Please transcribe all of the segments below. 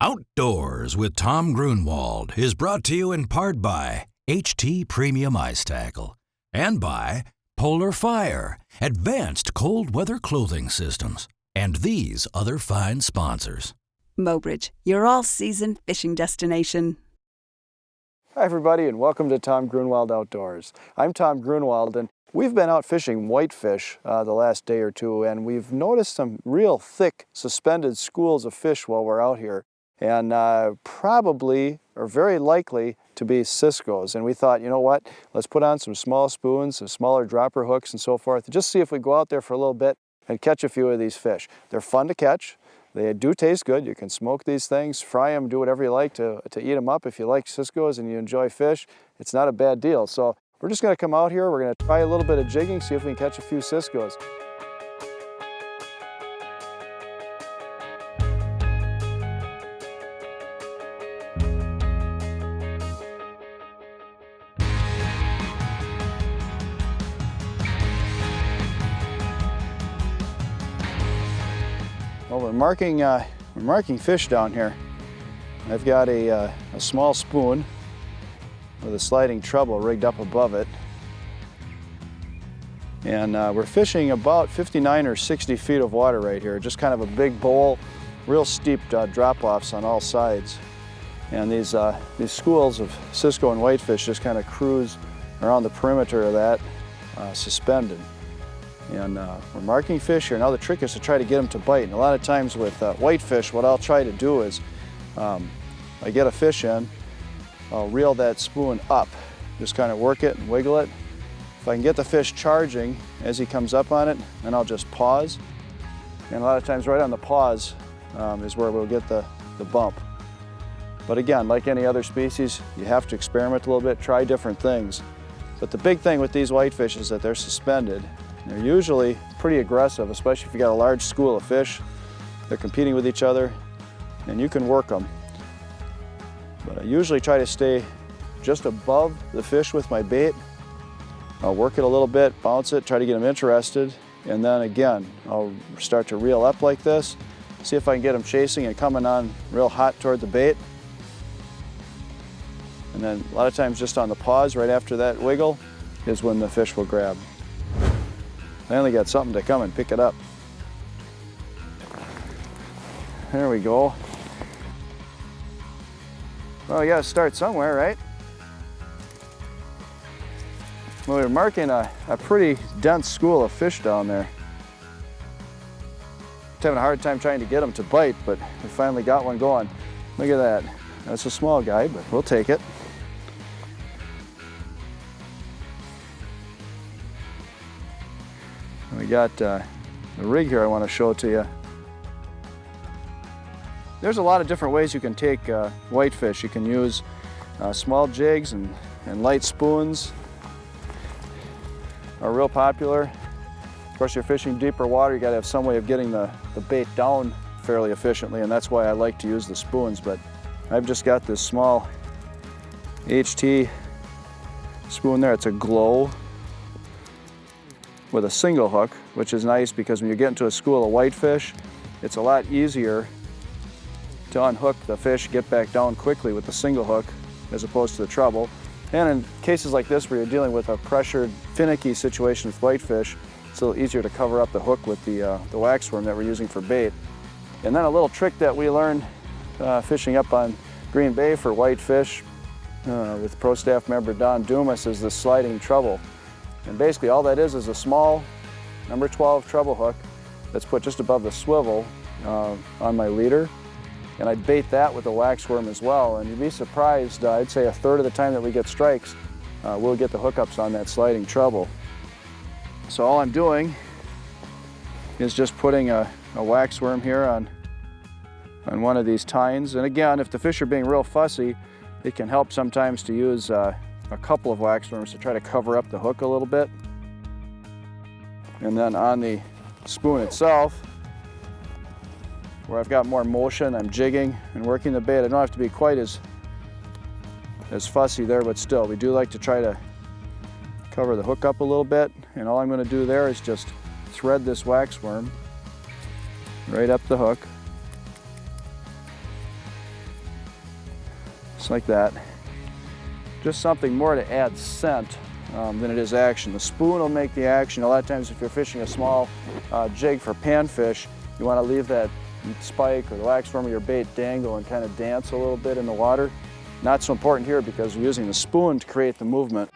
Outdoors with Tom Gruenwald is brought to you in part by HT Premium Ice Tackle and by Polar Fire, advanced cold weather clothing systems, and these other fine sponsors. Mobridge, your all-season fishing destination. Hi everybody, and welcome to Tom Gruenwald Outdoors. I'm Tom Gruenwald, and we've been out fishing whitefish the last day or two, and we've noticed some real thick suspended schools of fish while we're out here, and probably or very likely to be Cisco's. And we thought, you know what, let's put on some small spoons, some smaller dropper hooks and so forth, and just see if we go out there for a little bit and catch a few of these fish. They're fun to catch. They do taste good. You can smoke these things, fry them, do whatever you like to eat them up. If you like Cisco's and you enjoy fish, it's not a bad deal. So we're just going to come out here. We're going to try a little bit of jigging, see if we can catch a few Cisco's. Well, we're marking fish down here. I've got a small spoon with a sliding treble rigged up above it. And we're fishing about 59 or 60 feet of water right here. Just kind of a big bowl, real steep drop-offs on all sides. And these schools of Cisco and whitefish just kind of cruise around the perimeter of that, suspended. And we're marking fish here. Now the trick is to try to get them to bite. And a lot of times with whitefish, what I'll try to do is, I get a fish in, I'll reel that spoon up, just kind of work it and wiggle it. If I can get the fish charging as he comes up on it, then I'll just pause. And a lot of times right on the pause is where we'll get the bump. But again, like any other species, you have to experiment a little bit, try different things. But the big thing with these whitefish is that they're suspended. They're usually pretty aggressive, especially if you got a large school of fish. They're competing with each other, and you can work them. But I usually try to stay just above the fish with my bait. I'll work it a little bit, bounce it, try to get them interested, and then again, I'll start to reel up like this, see if I can get them chasing and coming on real hot toward the bait. And then a lot of times just on the pause right after that wiggle is when the fish will grab. I only got something to come and pick it up. There we go. Well, we gotta start somewhere, right? Well, we're marking a pretty dense school of fish down there. I'm having a hard time trying to get them to bite, but we finally got one going. Look at that. That's a small guy, but we'll take it. We got the rig here I want to show to you. There's a lot of different ways you can take whitefish. You can use small jigs and light spoons are real popular. Of course, you're fishing deeper water, you got to have some way of getting the bait down fairly efficiently, and that's why I like to use the spoons. But I've just got this small HT spoon there. It's a glow with a single hook, which is nice because when you get into a school of whitefish, it's a lot easier to unhook the fish, get back down quickly with the single hook as opposed to the treble. And in cases like this where you're dealing with a pressured, finicky situation with whitefish, it's a little easier to cover up the hook with the waxworm that we're using for bait. And then a little trick that we learned fishing up on Green Bay for whitefish with Pro Staff member Don Dumas is the sliding treble. And basically all that is a small number 12 treble hook that's put just above the swivel on my leader. And I bait that with a waxworm as well. And you'd be surprised, I'd say a third of the time that we get strikes, we'll get the hookups on that sliding treble. So all I'm doing is just putting a waxworm here on one of these tines. And again, if the fish are being real fussy, it can help sometimes to use a couple of waxworms to try to cover up the hook a little bit. And then on the spoon itself, where I've got more motion, I'm jigging and working the bait. I don't have to be quite as fussy there, but still, we do like to try to cover the hook up a little bit. And all I'm going to do there is just thread this waxworm right up the hook. just like that. Just something more to add scent than it is action. The spoon will make the action. A lot of times if you're fishing a small jig for panfish, you want to leave that spike or the waxworm or your bait dangle and kind of dance a little bit in the water. Not so important here because we're using the spoon to create the movement.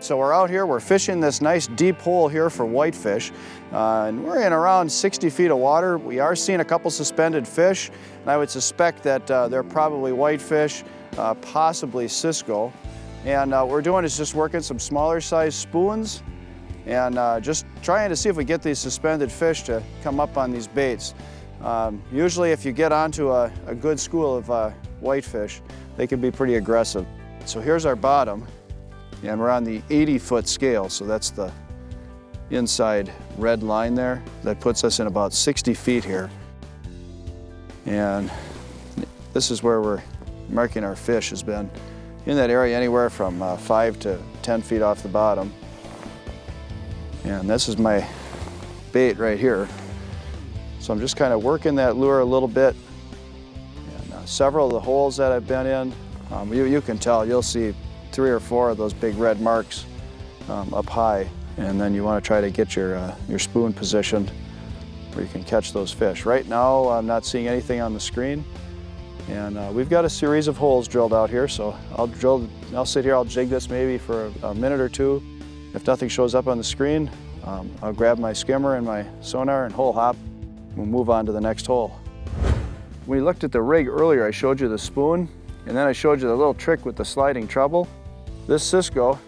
So we're out here, we're fishing this nice deep hole here for whitefish, and we're in around 60 feet of water. We are seeing a couple suspended fish, and I would suspect that they're probably whitefish, possibly cisco. And what we're doing is just working some smaller size spoons and just trying to see if we get these suspended fish to come up on these baits. Usually if you get onto a good school of whitefish, they can be pretty aggressive. So here's our bottom. And we're on the 80-foot scale, so that's the inside red line there. That puts us in about 60 feet here. And this is where we're marking our fish, has been in that area anywhere from 5 to 10 feet off the bottom. And this is my bait right here. So I'm just kind of working that lure a little bit. And several of the holes that I've been in, you can tell, you'll see 3 or 4 of those big red marks up high, and then you want to try to get your spoon positioned where you can catch those fish. Right now I'm not seeing anything on the screen, and we've got a series of holes drilled out here, so I'll sit here, I'll jig this maybe for a minute or two. If nothing shows up on the screen, I'll grab my skimmer and my sonar and hole hop. We'll move on to the next hole. When we looked at the rig earlier, I showed you the spoon, and then I showed you the little trick with the sliding treble. This cisco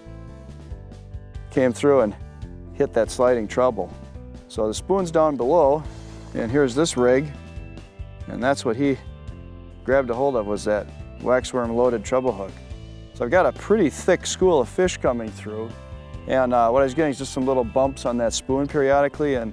came through and hit that sliding treble. So the spoon's down below, and here's this rig, and that's what he grabbed a hold of, was that waxworm loaded treble hook. So I've got a pretty thick school of fish coming through, and what I was getting is just some little bumps on that spoon periodically, and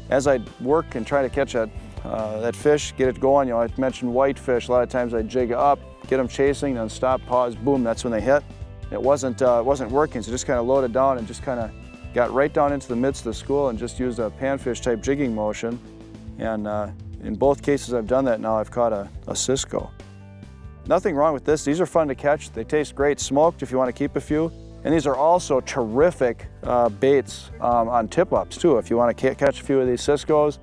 as I work and try to catch that fish, get it going, you know, I mentioned whitefish, a lot of times I jig up, get them chasing, then stop, pause, boom, that's when they hit. It wasn't working, so just kind of loaded down and just kind of got right down into the midst of the school and just used a panfish type jigging motion. And in both cases I've done that now, I've caught a cisco. Nothing wrong with this. These are fun to catch. They taste great smoked if you want to keep a few. And these are also terrific baits on tip-ups too. If you want to catch a few of these ciscos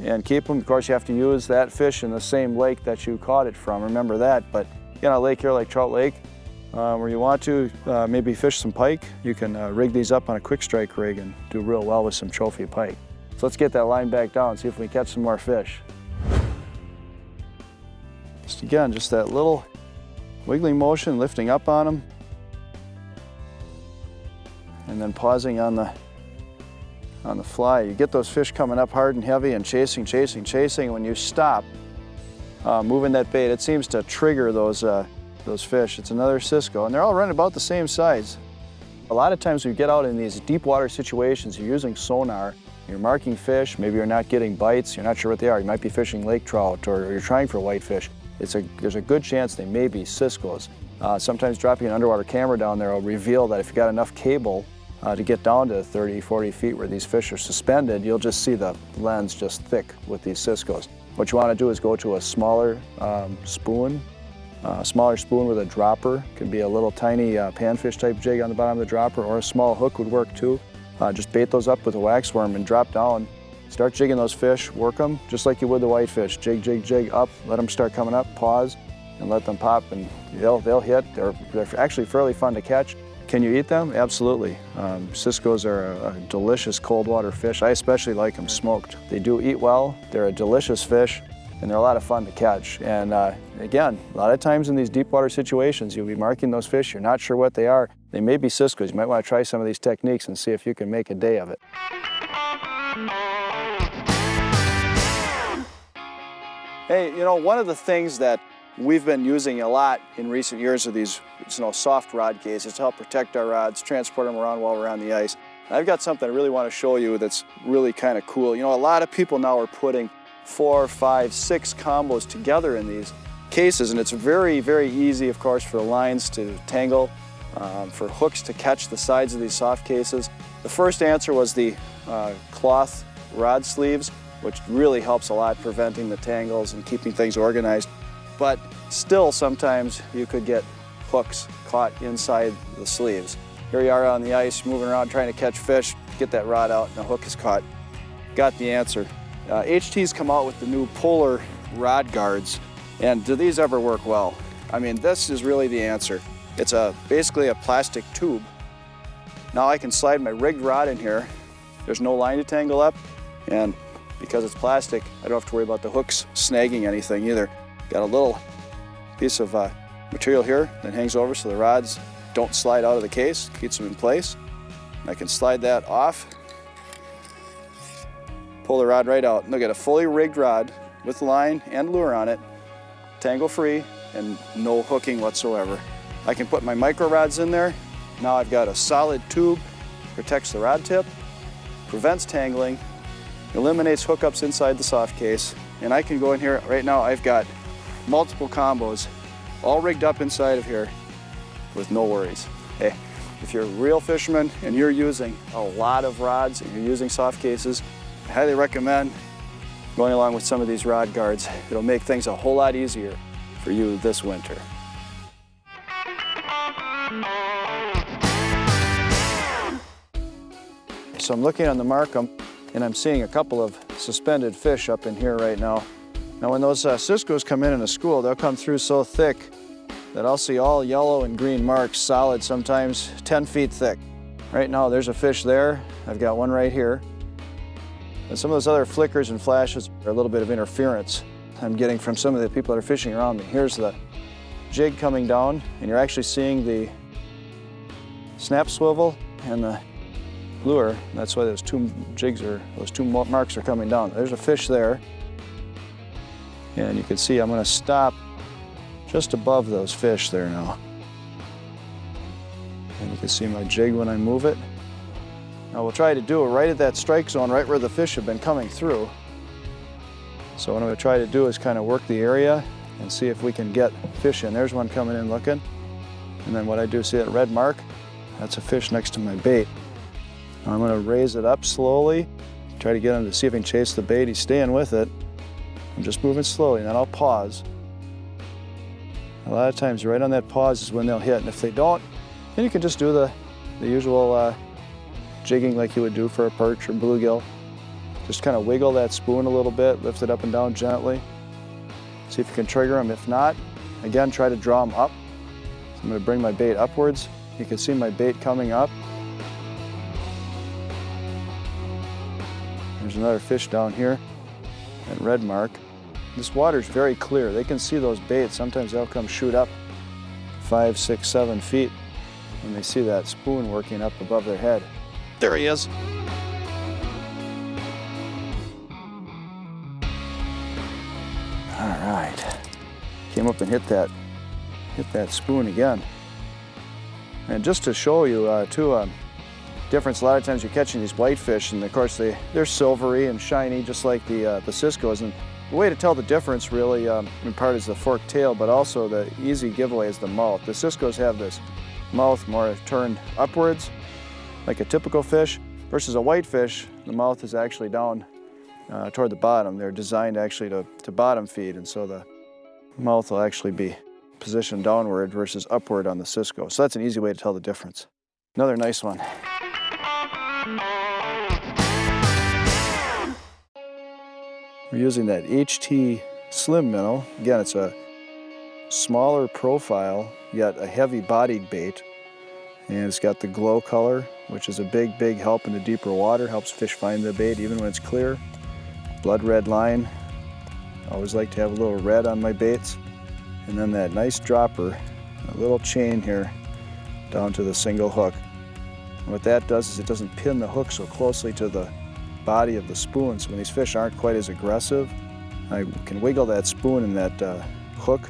and keep them, of course you have to use that fish in the same lake that you caught it from. Remember that. But in a lake here like Trout Lake, where you want to maybe fish some pike, you can rig these up on a quick strike rig and do real well with some trophy pike. So let's get that line back down and see if we catch some more fish. Just again, just that little wiggling motion, lifting up on them, and then pausing on the fly. You get those fish coming up hard and heavy and chasing, chasing, chasing. When you stop moving that bait, it seems to trigger those fish. It's another cisco, and they're all running about the same size. A lot of times when you get out in these deep water situations, you're using sonar, you're marking fish, maybe you're not getting bites, you're not sure what they are. You might be fishing lake trout, or you're trying for whitefish. There's a good chance they may be ciscos. Sometimes dropping an underwater camera down there will reveal that if you got enough cable to get down to 30, 40 feet where these fish are suspended, you'll just see the lens just thick with these ciscos. What you want to do is go to a smaller spoon. A smaller spoon with a dropper. Could be a little tiny panfish type jig on the bottom of the dropper, or a small hook would work too. Just bait those up with a waxworm and drop down. Start jigging those fish, work them just like you would the whitefish. Jig, jig, jig up, let them start coming up, pause, and let them pop, and they'll hit. They're actually fairly fun to catch. Can you eat them? Absolutely. Ciscos are a delicious cold water fish. I especially like them smoked. They do eat well, they're a delicious fish, and they're a lot of fun to catch. And again, a lot of times in these deep water situations, you'll be marking those fish, you're not sure what they are. They may be ciscos. You might want to try some of these techniques and see if you can make a day of it. Hey, you know, one of the things that we've been using a lot in recent years are these soft rod cases to help protect our rods, transport them around while we're on the ice. And I've got something I really want to show you that's really kind of cool. You know, a lot of people now are putting 4, 5, 6 combos together in these cases, and it's very, very easy, of course, for the lines to tangle, for hooks to catch the sides of these soft cases. The first answer was the cloth rod sleeves. which really helps a lot preventing the tangles and keeping things organized. But still, sometimes you could get hooks caught inside the sleeves. Here you are on the ice, moving around trying to catch fish, get that rod out, and the hook is caught. Got the answer. HT's come out with the new polar rod guards, and do these ever work well? I mean, this is really the answer. It's basically a plastic tube. Now I can slide my rigged rod in here. There's no line to tangle up, and because it's plastic, I don't have to worry about the hooks snagging anything either. Got a little piece of material here that hangs over so the rods don't slide out of the case, keeps them in place. I can slide that off, pull the rod right out, and they'll get a fully rigged rod with line and lure on it, tangle free, and no hooking whatsoever. I can put my micro rods in there. Now I've got a solid tube, protects the rod tip, prevents tangling, eliminates hookups inside the soft case, and I can go in here. Right now I've got multiple combos all rigged up inside of here with no worries. Hey, if you're a real fisherman and you're using a lot of rods and you're using soft cases, I highly recommend going along with some of these rod guards. It'll make things a whole lot easier for you this winter. So I'm looking on the Markham and I'm seeing a couple of suspended fish up in here right now. Now when those Cisco's come in a school, they'll come through so thick that I'll see all yellow and green marks, solid, sometimes 10 feet thick. Right now there's a fish there. I've got one right here. And some of those other flickers and flashes are a little bit of interference I'm getting from some of the people that are fishing around me. Here's the jig coming down, and you're actually seeing the snap swivel and the lure. That's why those two jigs those two marks are coming down. There's a fish there. And you can see I'm going to stop just above those fish there now. And you can see my jig when I move it. Now we'll try to do it right at that strike zone, right where the fish have been coming through. So what I'm going to try to do is kind of work the area and see if we can get fish in. There's one coming in looking. And then what I do, see that red mark? That's a fish next to my bait. Now I'm going to raise it up slowly, try to get him to see if he can chase the bait. He's staying with it. I'm just moving slowly, and then I'll pause. A lot of times right on that pause is when they'll hit, and if they don't, then you can just do the usual jigging like you would do for a perch or bluegill. Just kind of wiggle that spoon a little bit, lift it up and down gently. See if you can trigger them. If not, again, try to draw them up. So I'm going to bring my bait upwards. You can see my bait coming up. There's another fish down here, that red mark. This water's very clear. They can see those baits. Sometimes they'll come shoot up 5, 6, 7 feet when they see that spoon working up above their head. There he is. All right. Came up and hit that spoon again. And just to show you difference, a lot of times you're catching these whitefish, and of course they're silvery and shiny, just like the Cisco's. And the way to tell the difference really, in part, is the forked tail, but also the easy giveaway is the mouth. The Cisco's have this mouth more turned upwards, like a typical fish, versus a whitefish. The mouth is actually down toward the bottom. They're designed actually to bottom feed, and so the mouth will actually be positioned downward versus upward on the Cisco. So that's an easy way to tell the difference. Another nice one. We're using that HT Slim minnow. Again, it's a smaller profile, yet a heavy bodied bait. And it's got the glow color, which is a big, big help in the deeper water, helps fish find the bait even when it's clear. Blood red line. I always like to have a little red on my baits. And then that nice dropper, a little chain here down to the single hook. And what that does is it doesn't pin the hook so closely to the body of the spoon, so when these fish aren't quite as aggressive, I can wiggle that spoon, and that hook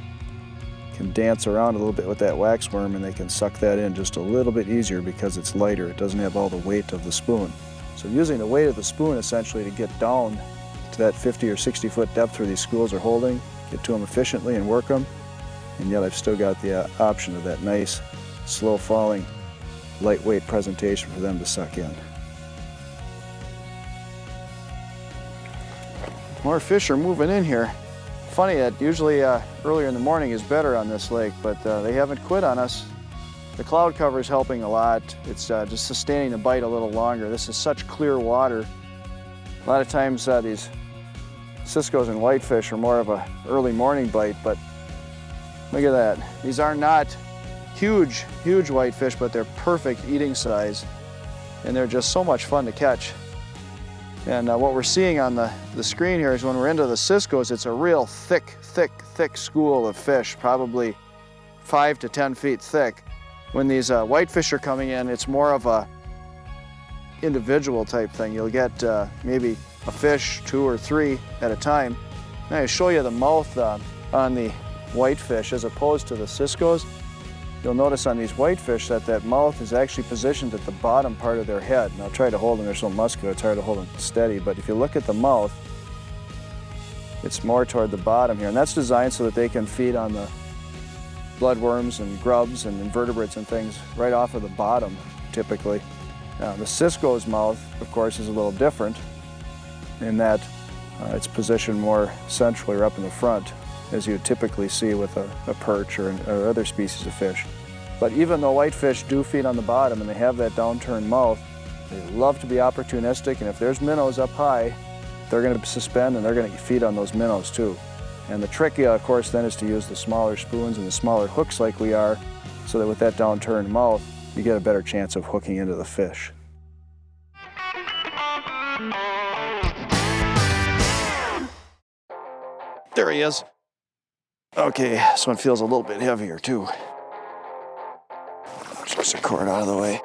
can dance around a little bit with that wax worm, and they can suck that in just a little bit easier because it's lighter. It doesn't have all the weight of the spoon. So using the weight of the spoon essentially to get down to that 50 or 60 foot depth where these schools are holding, get to them efficiently and work them, and yet I've still got the option of that nice, slow falling, lightweight presentation for them to suck in. More fish are moving in here. Funny that usually earlier in the morning is better on this lake, but they haven't quit on us. The cloud cover is helping a lot. It's just sustaining the bite a little longer. This is such clear water. A lot of times these ciscos and whitefish are more of a early morning bite, but look at that. These are not huge whitefish, but they're perfect eating size, and they're just so much fun to catch. And what we're seeing on the screen here is when we're into the ciscos, it's a real thick school of fish, probably 5 to 10 feet thick. When these whitefish are coming in, it's more of a individual type thing. You'll get maybe a fish, 2 or 3 at a time. Now I show you the mouth on the whitefish as opposed to the ciscos. You'll notice on these whitefish that mouth is actually positioned at the bottom part of their head. And I'll try to hold them, they're so muscular, it's hard to hold them steady. But if you look at the mouth, it's more toward the bottom here. And that's designed so that they can feed on the bloodworms and grubs and invertebrates and things right off of the bottom, typically. Now, the cisco's mouth, of course, is a little different in that it's positioned more centrally or up in the front, as you typically see with a perch or other species of fish. But even though whitefish do feed on the bottom and they have that downturned mouth, they love to be opportunistic, and if there's minnows up high, they're going to suspend and they're going to feed on those minnows too. And the trick, of course, then is to use the smaller spoons and the smaller hooks like we are, so that with that downturned mouth, you get a better chance of hooking into the fish. There he is. Okay, this one feels a little bit heavier too. Push the cord out of the way.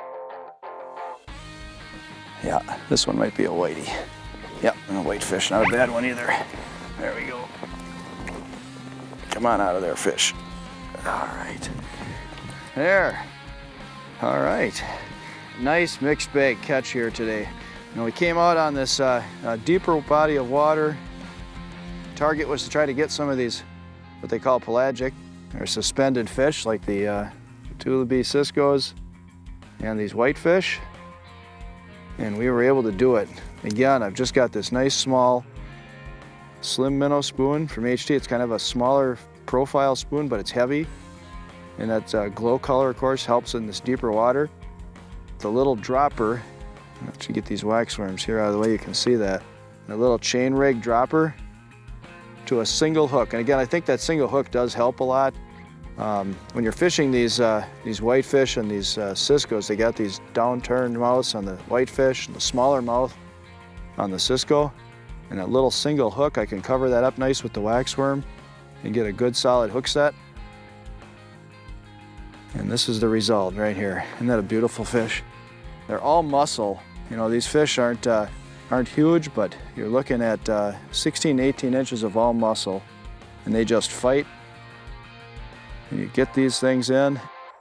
Yeah, this one might be a whitey. Yep, and a whitefish, not a bad one either. There we go. Come on out of there, fish. All right. There. All right. Nice mixed bag catch here today. Now we came out on this deeper body of water. Target was to try to get some of these, what they call pelagic, or suspended fish, like the Tulibee ciscos and these whitefish. And we were able to do it. Again, I've just got this nice small slim minnow spoon from HT. It's kind of a smaller profile spoon, but it's heavy. And that glow color, of course, helps in this deeper water. The little dropper, let you get these waxworms here out of the way, you can see that. And a little chain rig dropper to a single hook. And again, I think that single hook does help a lot. When you're fishing these whitefish and these ciscos, they got these downturned mouths on the whitefish and the smaller mouth on the cisco. And that little single hook, I can cover that up nice with the waxworm and get a good solid hook set. And this is the result right here. Isn't that a beautiful fish? They're all muscle. You know, these fish aren't huge, but you're looking at 16, 18 inches of all muscle, and they just fight. And you get these things in.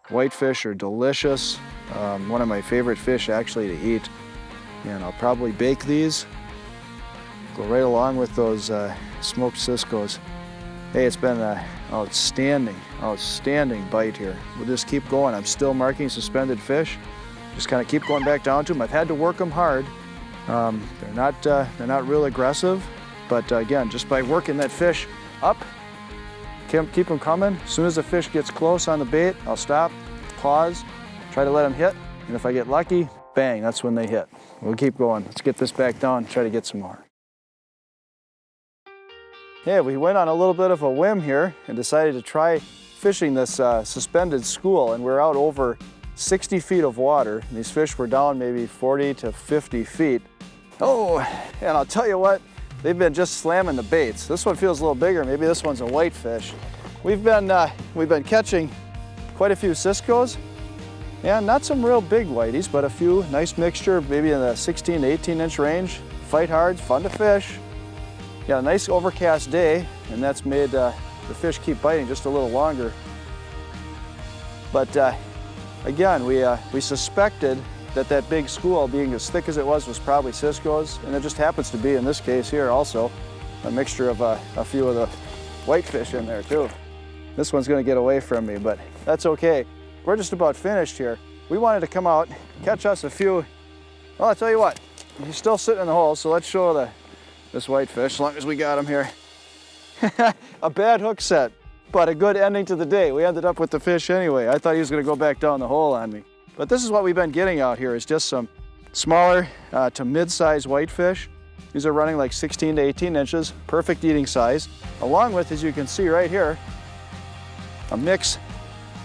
Whitefish are delicious. One of my favorite fish actually to eat. And I'll probably bake these. Go right along with those smoked ciscos. Hey, it's been an outstanding bite here. We'll just keep going. I'm still marking suspended fish. Just kind of keep going back down to them. I've had to work them hard. They're not real aggressive, but again, just by working that fish up, keep them coming. As soon as the fish gets close on the bait, I'll stop, pause, try to let them hit, and if I get lucky, bang, that's when they hit. We'll keep going. Let's get this back down, try to get some more. Yeah, we went on a little bit of a whim here and decided to try fishing this suspended school, and we're out over 60 feet of water. And these fish were down maybe 40 to 50 feet. Oh, and I'll tell you what, they've been just slamming the baits. This one feels a little bigger. Maybe this one's a whitefish. We've been catching quite a few ciscos, and not some real big whiteys, but a few. Nice mixture, maybe in the 16 to 18 inch range. Fight hard, fun to fish. Got a nice overcast day, and that's made the fish keep biting just a little longer. But again, we suspected that big school, being as thick as it was probably ciscos, and it just happens to be, in this case here also, a mixture of a few of the whitefish in there too. This one's gonna get away from me, but that's okay. We're just about finished here. We wanted to come out, catch us a few. Well, I'll tell you what, he's still sitting in the hole, so let's show this whitefish, as long as we got him here. A bad hook set, but a good ending to the day. We ended up with the fish anyway. I thought he was gonna go back down the hole on me. But this is what we've been getting out here, is just some smaller to mid-size whitefish. These are running like 16 to 18 inches, perfect eating size. Along with, as you can see right here, a mix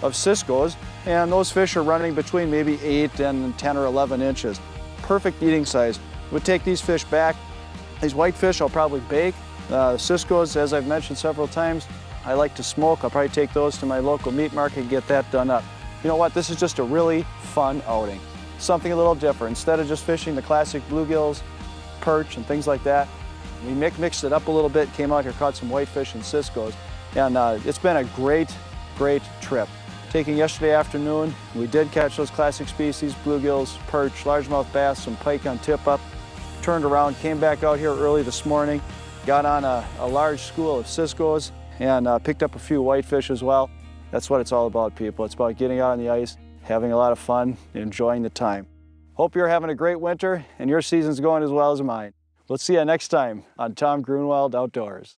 of Cisco's, and those fish are running between maybe 8 and 10 or 11 inches. Perfect eating size. We'll take these fish back. These whitefish I'll probably bake. Cisco's, as I've mentioned several times, I like to smoke. I'll probably take those to my local meat market and get that done up. You know what, this is just a really fun outing. Something a little different. Instead of just fishing the classic bluegills, perch, and things like that, we mixed it up a little bit, came out here, caught some whitefish and Cisco's, and it's been a great trip. Taking yesterday afternoon, we did catch those classic species, bluegills, perch, largemouth bass, some pike on tip-up, turned around, came back out here early this morning, got on a large school of Cisco's, and picked up a few whitefish as well. That's what it's all about, people. It's about getting out on the ice, having a lot of fun, enjoying the time. Hope you're having a great winter and your season's going as well as mine. We'll see you next time on Tom Gruenwald Outdoors.